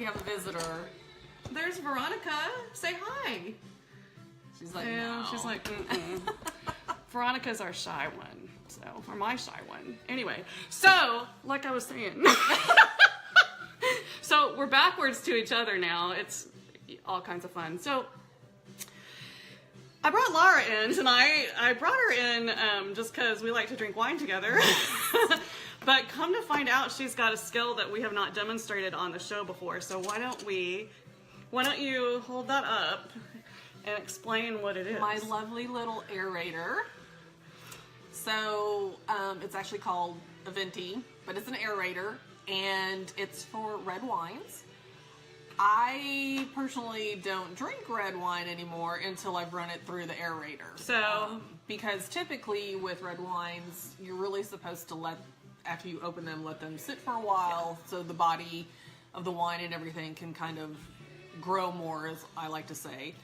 We have a visitor. There's Veronica. Say hi. She's like, no. She's like, mm-mm. Veronica's our shy one. So, or my shy one. Anyway, so, like I was saying. So, we're backwards to each other now. It's all kinds of fun. So, I brought Laura in tonight. I brought her in just because we like to drink wine together. But come to find out, she's got a skill that we have not demonstrated on the show before. So why don't you hold that up and explain what it is? My lovely little aerator. So it's actually called a venti, but it's an aerator, and it's for red wines. I personally don't drink red wine anymore until I've run it through the aerator. So, because typically with red wines, you're really supposed to after you open them, let them sit for a while, so the body of the wine and everything can kind of grow more, as I like to say.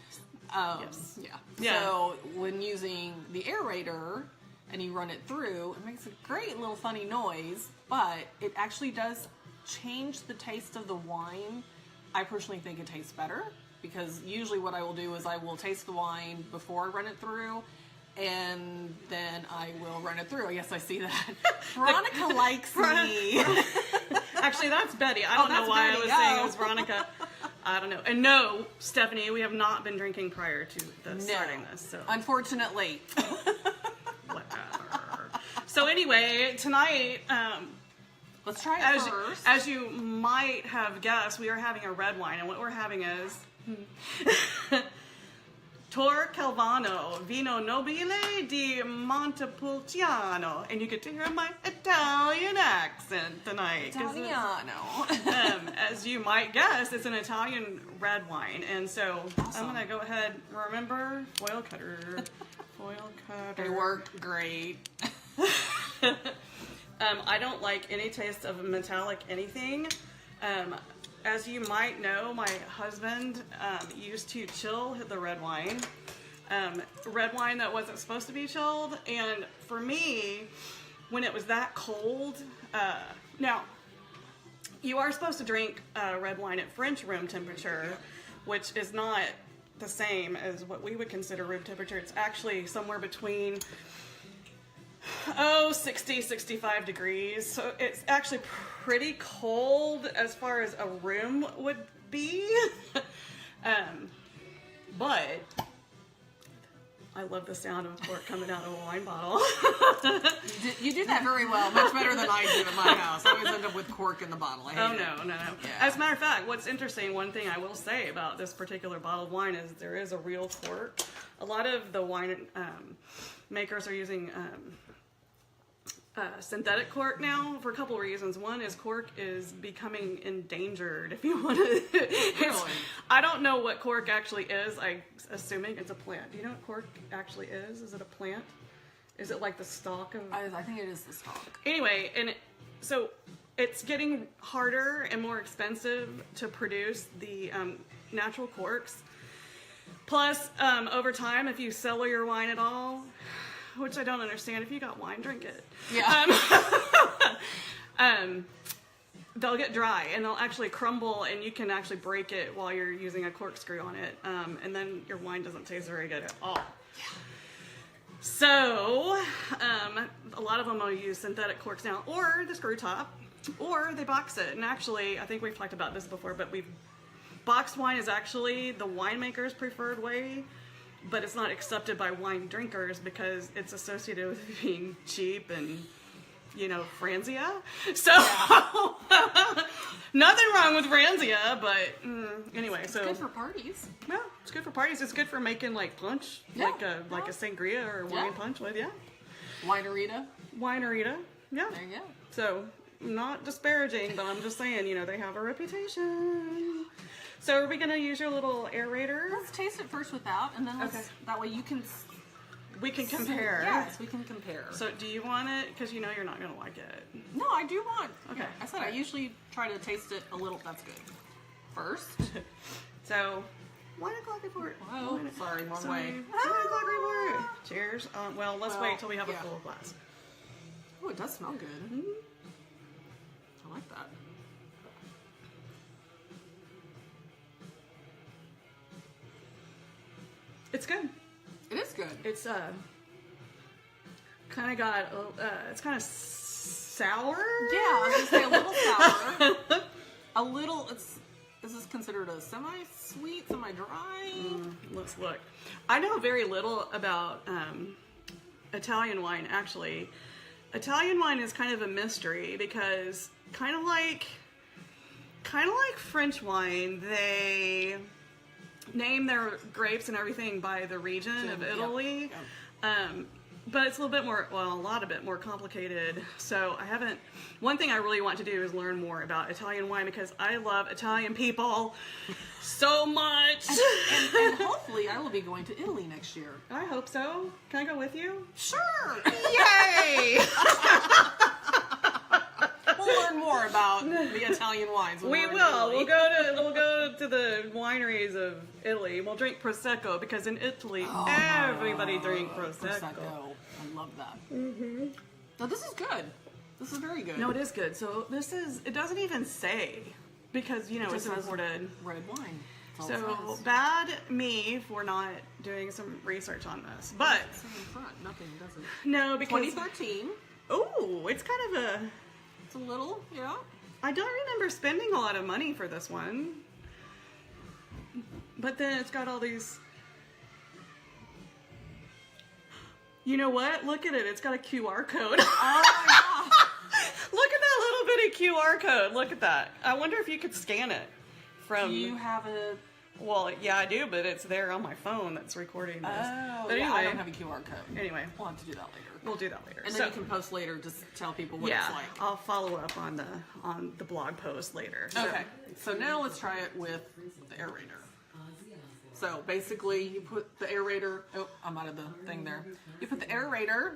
Yes. Yeah. So when using the aerator and you run it through, it makes a great little funny noise, but it actually does change the taste of the wine. I personally think it tastes better, because usually what I will do is I will taste the wine before I run it through, and then I will run it through. Yes, I see that. Veronica likes me. Actually, that's Betty. I don't know why Betty. I was saying it was Veronica. I don't know. And no, Stephanie, we have not been drinking prior to starting this. So unfortunately. Whatever. So anyway, tonight, let's try it first. As you might have guessed, we are having a red wine, and what we're having is Tor Calvano Vino Nobile di Montepulciano, and you get to hear my Italian accent tonight. Italiano. As you might guess, it's an Italian red wine, and so awesome. I'm gonna go ahead. Remember, foil cutter. They worked great. I don't like any taste of metallic anything. As you might know, my husband used to chill the red wine. Red wine that wasn't supposed to be chilled. And for me, when it was that cold, now, you are supposed to drink red wine at French room temperature, which is not the same as what we would consider room temperature. It's actually somewhere between 60, 65 degrees. So it's actually pretty cold as far as a room would be. But I love the sound of a cork coming out of a wine bottle. You do that very well, much better than I do in my house. I always end up with cork in the bottle. I hate it. No. Yeah. As a matter of fact, what's interesting, one thing I will say about this particular bottle of wine is there is a real cork. A lot of the wine makers are using synthetic cork now for a couple of reasons. One is cork is becoming endangered, if you want to. Really? I don't know what cork actually is. I'm assuming it's a plant. Do you know what cork actually is? Is it a plant? Is it like the stalk of... I think it is the stalk. Anyway, so it's getting harder and more expensive to produce the natural corks. Plus, over time, if you cellar your wine at all, which I don't understand. If you got wine, drink it. Yeah. They'll get dry and they'll actually crumble, and you can actually break it while you're using a corkscrew on it. And then your wine doesn't taste very good at all. Yeah. So, a lot of them will use synthetic corks now, or the screw top, or they box it. And actually, I think we've talked about this before, but boxed wine is actually the winemaker's preferred way. But it's not accepted by wine drinkers because it's associated with being cheap and, Franzia. So, nothing wrong with Franzia, but anyway. So it's good for parties. Yeah, it's good for parties. It's good for making like punch, like a sangria or wine punch with, Winerita. Yeah. There you go. So, not disparaging, but I'm just saying, they have a reputation. So are we going to use your little aerator? Let's taste it first without, and then that way you can... We can compare. Yes, we can compare. So do you want it? Because you're not going to like it. No, I do want. Okay. Yeah, I said I usually try to taste it a little. That's good. First. So, wine o'clock report. Oh, sorry, wrong way. Wine o'clock report. Cheers. Well, let's wait till we have a full glass. Oh, it does smell good. Mm-hmm. I like that. It's good. It is good. It's kind of got it's kind of sour. Yeah, I was gonna say a little sour. A little. Is this considered a semi-sweet, semi-dry? Let's look. I know very little about Italian wine, actually. Italian wine is kind of a mystery because kind of like French wine, they name their grapes and everything by the region of Italy. Yeah. But it's a little bit more, well, a lot of it more complicated. So one thing I really want to do is learn more about Italian wine because I love Italian people so much. And hopefully I will be going to Italy next year. I hope so. Can I go with you? Sure. Yay! We'll learn more about the Italian wines. When We we're in will. Italy. We'll go to the wineries of Italy. We'll drink prosecco because in Italy everybody drinks prosecco. I love that. Mm-hmm. No, this is good. This is very good. No, it is good. So it doesn't even say because it it's says imported red wine. That's all it So says. bad me for not doing some research on this, but It's in front. Nothing does it. no, because 2013. oh, it's kind of It's a little, yeah. I don't remember spending a lot of money for this one, but then it's got all these. You know what? Look at it. It's got a QR code. Oh my god. Look at that little bitty QR code. Look at that. I wonder if you could scan it from. Do you have a? Well, yeah, I do, but it's there on my phone that's recording this. Oh, but yeah, anyway, I don't have a QR code. Anyway, We'll have to do that later. we'll do that later. And then you can post later, just tell people what it's like. I'll follow up on the blog post later. So- Okay, so now let's try it with the aerator. So basically, you put the aerator. Oh, I'm out of the thing there. You put the aerator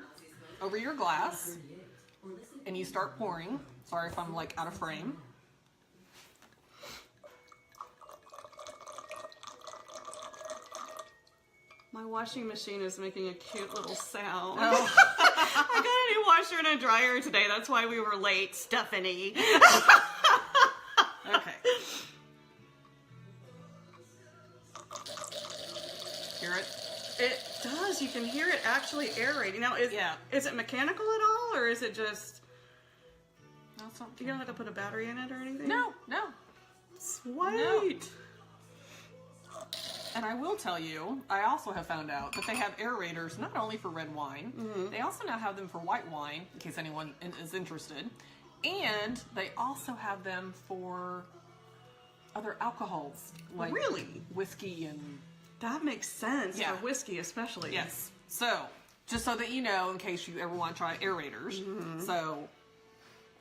over your glass, and you start pouring. Sorry if I'm like out of frame. My washing machine is making a cute little sound. Oh. I got a new washer and a dryer today. That's why we were late, Stephanie. Okay. Hear it? It does. You can hear it actually aerating. Now, is it mechanical at all, or is it just... No, it's not. You don't have to put a battery in it or anything? No, no. Sweet. And I will tell you, I also have found out that they have aerators not only for red wine, they also now have them for white wine, in case anyone is interested. And they also have them for other alcohols, like Really? whiskey and... That makes sense Yeah. for whiskey, especially. Yes. So, just so that you know, in case you ever want to try aerators. So,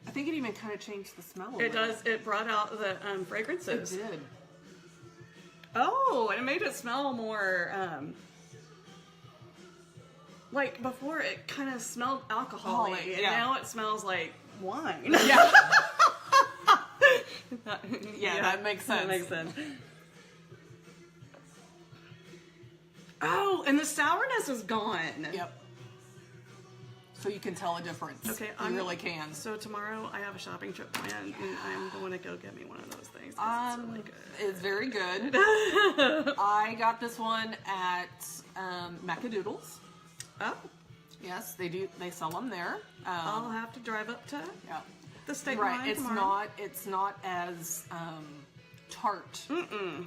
I think it even kind of changed the smell a It little. does. It brought out the It fragrances. did. Oh, and it made it smell more. Like before, it kind of smelled alcoholic, Alcoholic, and yeah. now it smells like wine. Yeah. That- Yeah, that makes sense. That makes sense. Oh, and the sourness is gone. Yep. So you can tell a difference. Okay, you really can. So tomorrow I have a shopping trip planned, and I'm going to go get me one of those things. 'cause it's really good. It's very good. I got this one at Macadoodles. Oh, Yes, they do. They sell them there. I'll have to drive up to Yeah. the state Right. line It's tomorrow. It's not as tart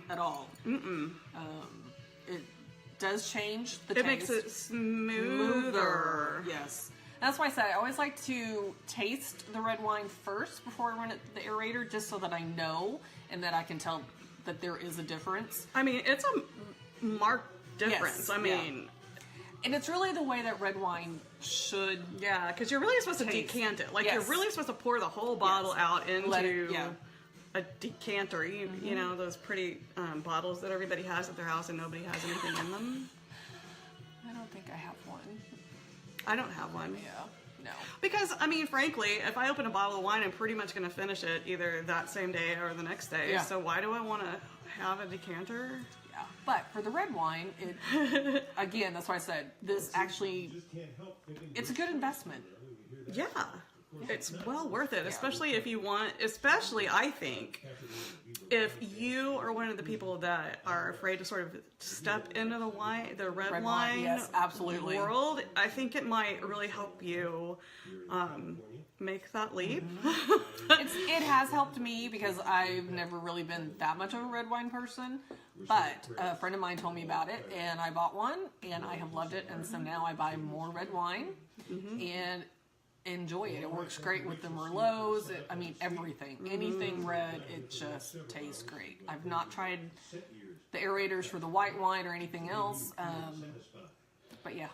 at all. It does change the It taste. makes it smoother. Yes. That's why I said I always like to taste the red wine first before I run it the aerator, just so that I know and that I can tell that there is a difference. I mean, it's a marked difference. Yes, I mean, And it's really the way that red wine should. yeah, because you're really supposed to Taste. decant it. Like, Yes. you're really supposed to pour the whole bottle Yes. out into Let it- yeah. a decanter. You know, those pretty bottles that everybody has at their house and nobody has anything in them. I don't think I have one. I don't have one. Yeah. No. Because, I mean, frankly, if I open a bottle of wine, I'm pretty much going to finish it either that same day or the next day. Yeah. So why do I want to have a decanter? Yeah. But for the red wine, it again, that's why I said this actually. It's a good investment. Yeah. it's well worth it, especially if you want, especially I think, if you are one of the people that are afraid to sort of step into the red wine yes, absolutely. world. I think it might really help you make that leap. It has helped me because I've never really been that much of a red wine person, but a friend of mine told me about it, and I bought one, and I have loved it, and so now I buy more red wine, and enjoy it. It works great with the Merlots. I mean, everything. Anything red, it just tastes great. I've not tried the aerators for the white wine or anything else, but yeah.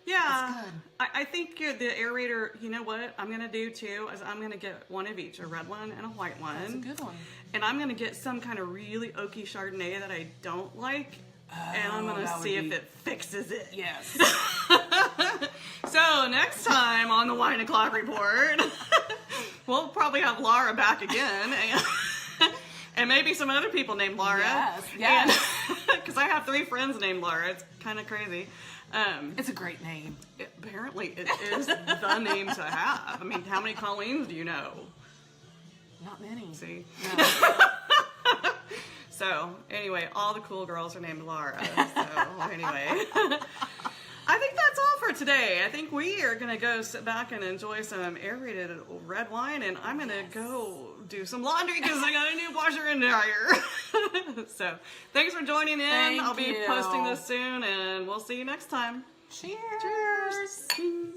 Yeah, I think the aerator, you know what I'm going to do too, is I'm going to get one of each, a red one and a white one. That's a good one. And I'm going to get some kind of really oaky Chardonnay that I don't like, and I'm going to see if it fixes it. Yes. So next time on the Wine O'Clock Report, we'll probably have Laura back again, and maybe some other people named Laura. Yes. Because I have 3 friends named Laura. It's kind of crazy. It's a great name. Apparently, it is the name to have. I mean, how many Colleens do you know? Not many. See? No. So, anyway, all the cool girls are named Laura. So, anyway. I think that's all for today. I think we are going to go sit back and enjoy some aerated red wine, and I'm going to go do some laundry because I got a new washer and dryer. So, thanks for joining in. I'll be posting this soon, and we'll see you next time. Cheers. Cheers.